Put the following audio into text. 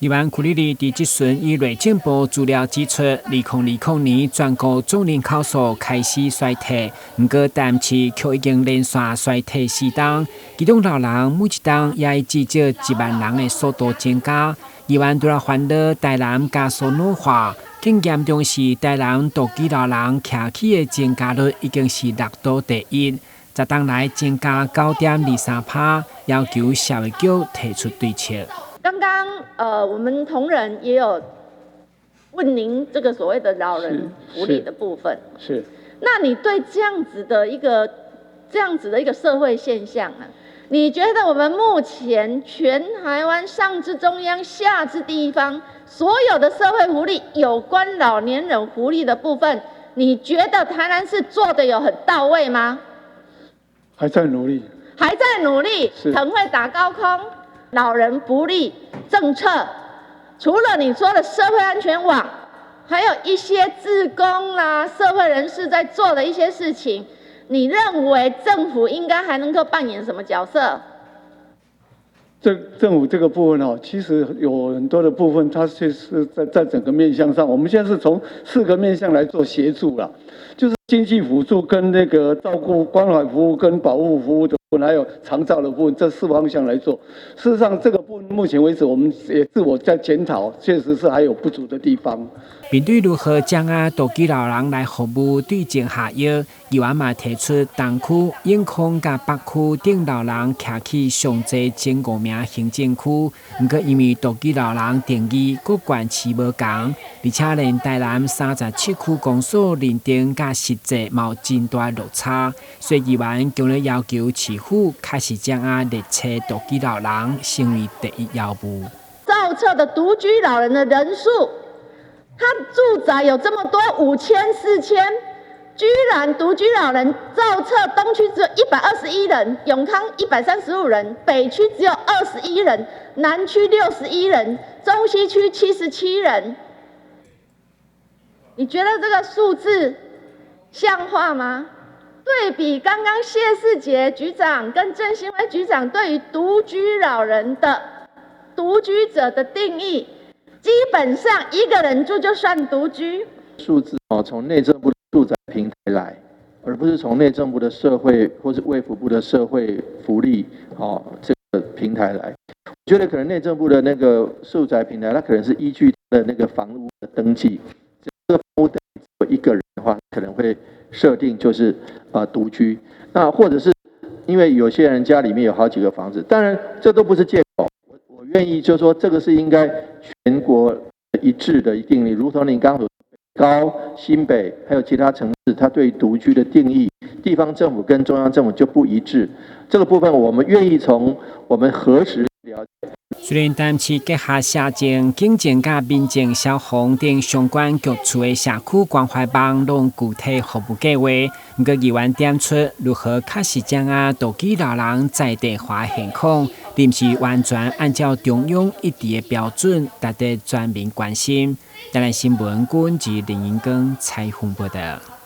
台湾区里里伫即阵以内政部资料指出，2020年全国总人口数开始衰退，不过淡市却已经连续衰退4档，其中老人每一档也以至少1万人的速度增加。台湾除了烦恼台南加速老化，更严重是台南独居老人徛起的增加率已经是6都第一，10档来增加9.23%，要求社会局提出对策。刚刚我们同仁也有问您这个所谓的老人福利的部分，是。那你对这样子的一个社会现象啊，你觉得我们目前全台湾上至中央下至地方所有的社会福利有关老年人福利的部分，你觉得台南市做的有很到位吗？还在努力，还在努力，腾会打高空。老人福利政策，除了你说的社会安全网，还有一些志工啦、社会人士在做的一些事情，你认为政府应该还能够扮演什么角色？政府这个部分哦，其实有很多的部分，它确实在整个面向上，我们现在是从4个面向来做协助啦，就是经济辅助跟那个照顾关怀服务跟保护服务的部分，还有长照的部分，这4方向来做。事实上，这个部分目前为止，我们也自我在检讨，确实是还有不足的地方。面对如何掌握独居老人来服务对症下药，议员嘛提出东区、永康甲北区等老人徛起上侪前5名行政区，不过因为独居老人定义各县市无同，而且连台南37区公所认定甲实际嘛有真大落差，所以议员强烈要求市府开始掌握列册独居老人成为第一要务。造册的独居老人的人数。他住宅有这么多5000、4000，居然独居老人造册东区只有121人，永康135人，北区只有21人，南区61人，中西区77人。你觉得这个数字像话吗？对比刚刚谢世杰局长跟郑兴辉局长对于独居老人的独居者的定义。基本上1个人住就算独居。数字从内政部的住宅平台来，而不是从内政部的社会或是卫福部的社会福利这个平台来。我觉得可能内政部的那个住宅平台，它可能是依据的那个房屋的登记，这个房屋登记只有1个人的话，可能会设定就是独居。那或者是因为有些人家里面有好几个房子，当然这都不是借口。我愿意就是说，这个是应该全国一致的定义，如同您刚刚说，高、新北还有其他城市，它对独居的定义，地方政府跟中央政府就不一致。这个部分，我们愿意从我们核实了解。虽然淡市结合社政、警政甲民政、消防等相关局处的社区关怀网拢具体服务计划，不过议员点出如何确实掌握独居老人在地化现况，并是完全按照中央一致的标准，值得全民关心。台南新闻军及林英光采访报道。